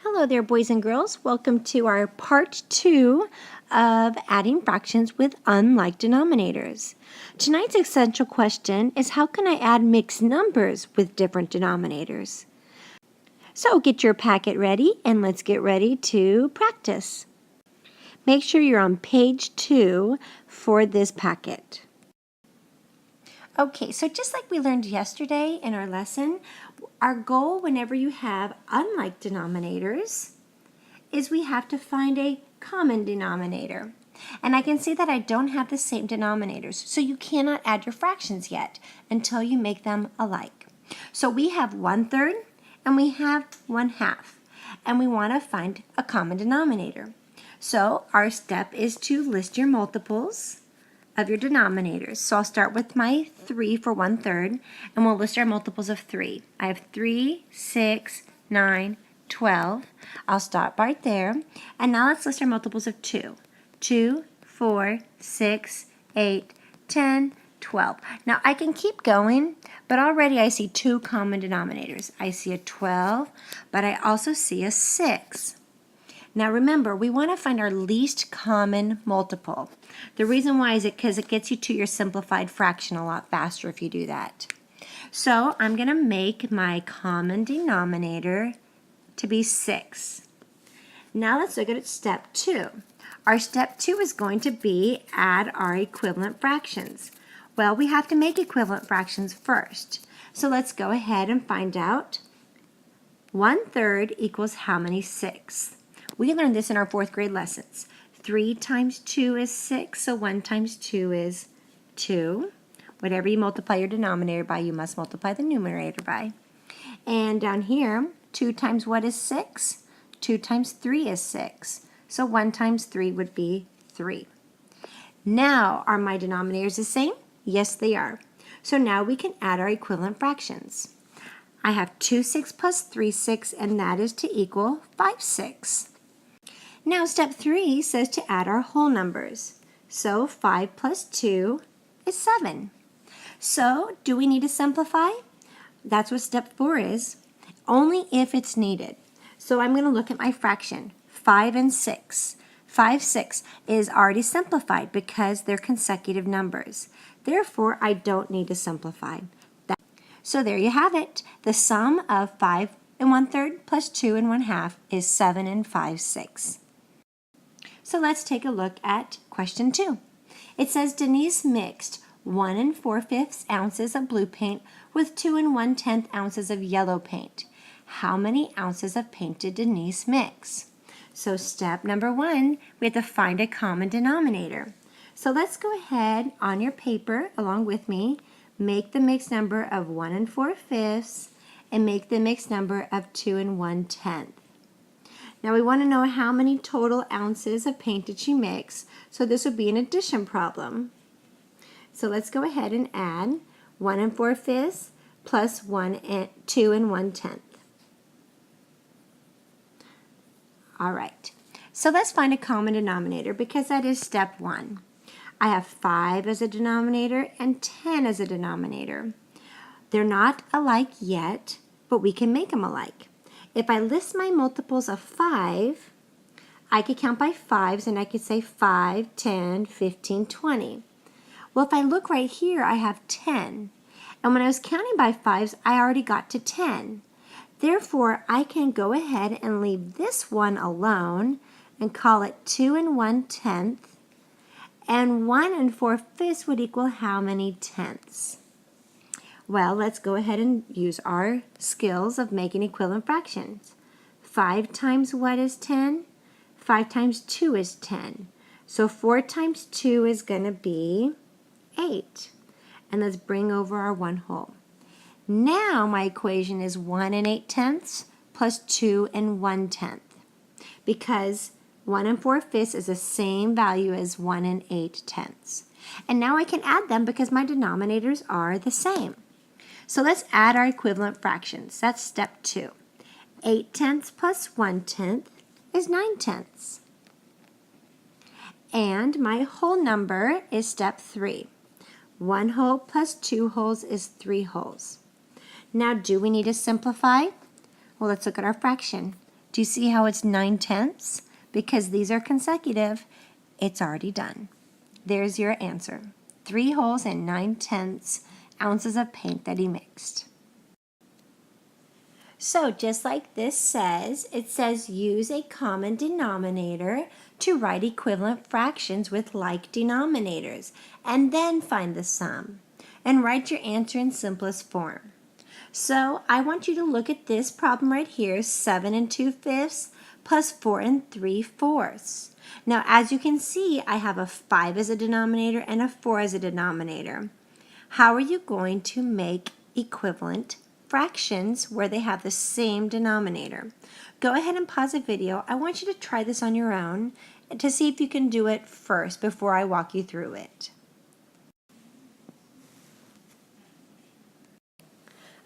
Hello there, boys and girls. Welcome to our part 2 of adding fractions with unlike denominators. Tonight's essential question is, how can I add mixed numbers with different denominators? So get your packet ready and let's get ready to practice. Make sure you're on page 2 for this packet. Okay, so just like we learned yesterday in our lesson, our goal whenever you have unlike denominators is we have to find a common denominator. And I can see that I don't have the same denominators, so you cannot add your fractions yet until you make them alike. So we have 1/3 and we have 1/2, and we want to find a common denominator. So our step is to list your multiples of your denominators. So I'll start with my 3 for 1/3, and we'll list our multiples of 3. I have 3, 6, 9, 12. I'll stop right there. And now let's list our multiples of 2. 2, 4, 6, 8, 10, 12. Now I can keep going, but already I see 2 common denominators. I see a 12, but I also see a 6. Now remember, we want to find our least common multiple. The reason why is because it gets you to your simplified fraction a lot faster if you do that. So I'm going to make my common denominator to be 6. Now let's look at step 2. Our step 2 is going to be add our equivalent fractions. Well, we have to make equivalent fractions first. So let's go ahead and find out 1/3 equals how many 6? We learned this in our 4th grade lessons. 3 times 2 is 6, so 1 times 2 is 2. Whatever you multiply your denominator by, you must multiply the numerator by. And down here, 2 times what is 6? 2 times 3 is 6. So 1 times 3 would be 3. Now, are my denominators the same? Yes, they are. So now we can add our equivalent fractions. I have 2 6 plus 3 6, and that is to equal 5 6. Now step 3 says to add our whole numbers. So 5 plus 2 is 7. So do we need to simplify? That's what step 4 is, only if it's needed. So I'm going to look at my fraction, 5 and 6. 5 6 is already simplified because they're consecutive numbers. Therefore, I don't need to simplify. So there you have it. The sum of 5 and 1/3 plus 2 and 1/2 is 7 and 5 6. So let's take a look at question 2. It says Denise mixed 1 4/5 ounces of blue paint with 2 1/10 ounces of yellow paint. How many ounces of paint did Denise mix? So step number 1, we have to find a common denominator. So let's go ahead on your paper along with me, make the mixed number of 1 4/5 and make the mixed number of 2 1/10. Now we want to know how many total ounces of paint did she mix, so this would be an addition problem. So let's go ahead and add 1 4/5 plus 2 1/10. All right, so let's find a common denominator because that is step 1. I have 5 as a denominator and 10 as a denominator. They're not alike yet, but we can make them alike. If I list my multiples of 5, I could count by 5s and I could say 5, 10, 15, 20. Well, if I look right here, I have 10. And when I was counting by 5s, I already got to 10. Therefore, I can go ahead and leave this one alone and call it 2 1/10. And 1 4/5 would equal how many tenths? Well, let's go ahead and use our skills of making equivalent fractions. 5 times what is 10? 5 times 2 is 10. So 4 times 2 is going to be 8. And let's bring over our 1 whole. Now my equation is 1 8/10 plus 2 1/10. Because 1 4/5 is the same value as 1 8/10. And now I can add them because my denominators are the same. So let's add our equivalent fractions. That's step 2. 8/10 plus 1/10 is 9/10. And my whole number is step 3. 1 whole plus 2 wholes is 3 wholes. Now, do we need to simplify? Well, let's look at our fraction. Do you see how it's 9/10? Because these are consecutive, it's already done. There's your answer. 3 holes and 9/10 ounces of paint that he mixed. So just like this says, it says use a common denominator to write equivalent fractions with like denominators, and then find the sum, and write your answer in simplest form. So I want you to look at this problem right here, 7 2/5 plus 4 3/4. Now as you can see, I have a 5 as a denominator and a 4 as a denominator. How are you going to make equivalent fractions where they have the same denominator? Go ahead and pause the video. I want you to try this on your own to see if you can do it first before I walk you through it.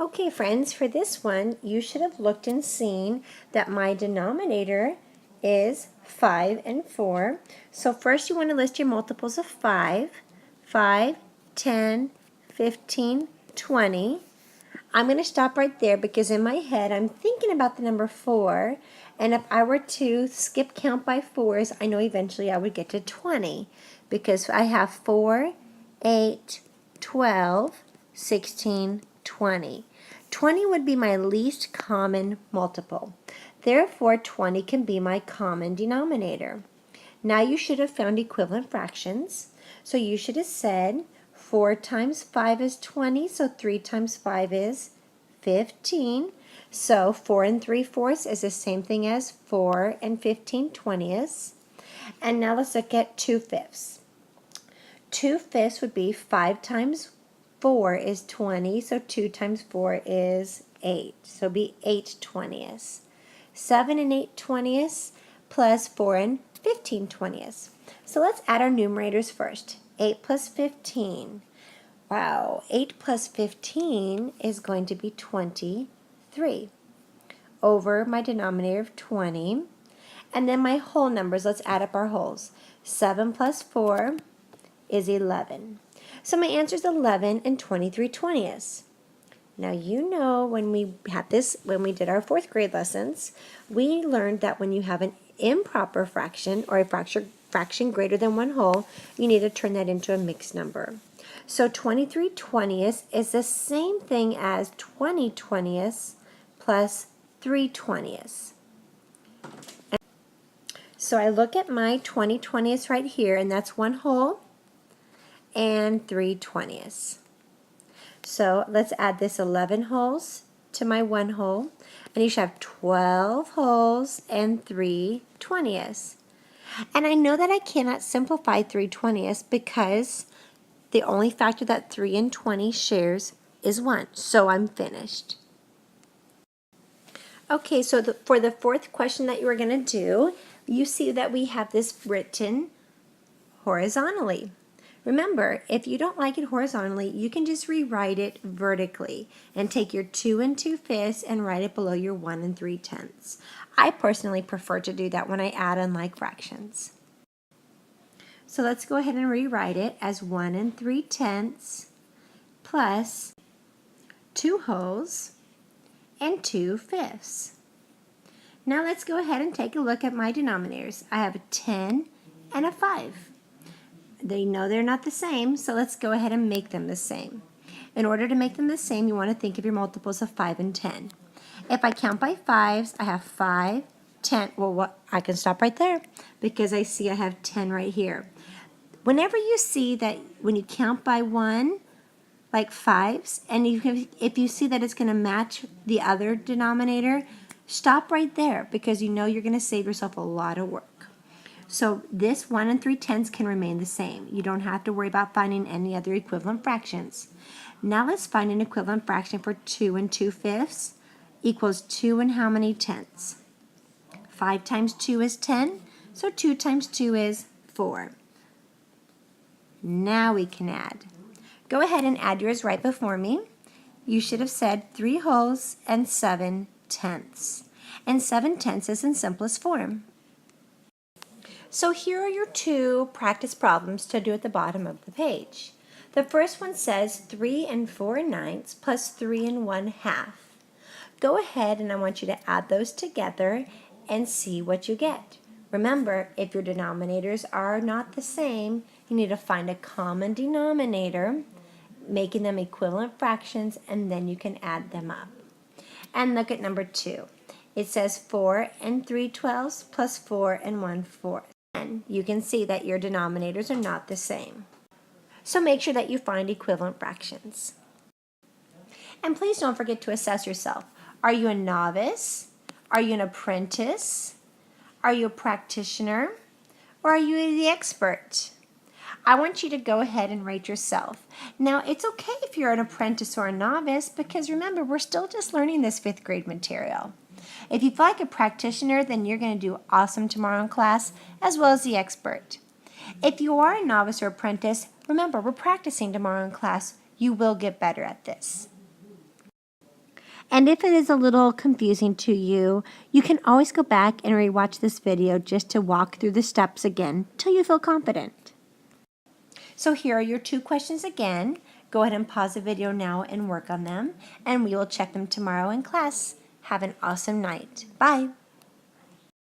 Okay, friends, for this one, you should have looked and seen that my denominator is 5 and 4. So first you want to list your multiples of 5. 5, 10, 15, 20. I'm going to stop right there because in my head I'm thinking about the number 4, and if I were to skip count by 4s, I know eventually I would get to 20 because I have 4, 8, 12, 16, 20. 20 would be my least common multiple. Therefore, 20 can be my common denominator. Now you should have found equivalent fractions. So you should have said 4 times 5 is 20, so 3 times 5 is 15. So 4 3/4 is the same thing as 4 15/20. And now let's look at 2/5. 2/5 would be 5 times 4 is 20, so 2 times 4 is 8. So it'd be 8/20. 7 8/20 plus 4 15/20. So let's add our numerators first. 8 plus 15. Wow, 8 plus 15 is going to be 23 over my denominator of 20. And then my whole numbers, let's add up our wholes. 7 plus 4 is 11. So my answer is 11 23/20. Now you know when we did our 4th grade lessons, we learned that when you have an improper fraction or a fraction greater than 1 whole, you need to turn that into a mixed number. So 23/20 is the same thing as 20/20 plus 3/20. So I look at my 20/20 right here, and that's 1 whole and 3/20. So let's add this 11 wholes to my 1 whole, and you should have 12 wholes and 3/20. And I know that I cannot simplify 3/20 because the only factor that 3 and 20 shares is 1, so I'm finished. Okay, so for the 4th question that you were going to do, you see that we have this written horizontally. Remember, if you don't like it horizontally, you can just rewrite it vertically and take your 2 2/5 and write it below your 1 3/10. I personally prefer to do that when I add unlike fractions. So let's go ahead and rewrite it as 1 3/10 plus 2 wholes and 2/5. Now let's go ahead and take a look at my denominators. I have a 10 and a 5. They know they're not the same, so let's go ahead and make them the same. In order to make them the same, you want to think of your multiples of 5 and 10. If I count by 5s, I have 5, 10. Well, I can stop right there because I see I have 10 right here. Whenever you see that when you count by 1, like 5s, and if you see that it's going to match the other denominator, stop right there because you know you're going to save yourself a lot of work. So this 1 3/10 can remain the same. You don't have to worry about finding any other equivalent fractions. Now let's find an equivalent fraction for 2 2/5 equals 2 and how many tenths? 5 times 2 is 10, so 2 times 2 is 4. Now we can add. Go ahead and add yours right before me. You should have said 3 wholes and 7/10. And 7/10 is in simplest form. So here are your 2 practice problems to do at the bottom of the page. The first one says 3 4/9 plus 3 1/2. Go ahead and I want you to add those together and see what you get. Remember, if your denominators are not the same, you need to find a common denominator, making them equivalent fractions, and then you can add them up. And look at number 2. It says 4 and 3/12 plus 4 and 1/4. And you can see that your denominators are not the same. So make sure that you find equivalent fractions. And please don't forget to assess yourself. Are you a novice? Are you an apprentice? Are you a practitioner? Or are you the expert? I want you to go ahead and rate yourself. Now, it's okay if you're an apprentice or a novice, because remember, we're still just learning this 5th grade material. If you feel like a practitioner, then you're going to do awesome tomorrow in class, as well as the expert. If you are a novice or apprentice, remember, we're practicing tomorrow in class. You will get better at this. And if it is a little confusing to you, you can always go back and rewatch this video just to walk through the steps again till you feel confident. So here are your 2 questions again. Go ahead and pause the video now and work on them, and we will check them tomorrow in class. Have an awesome night. Bye.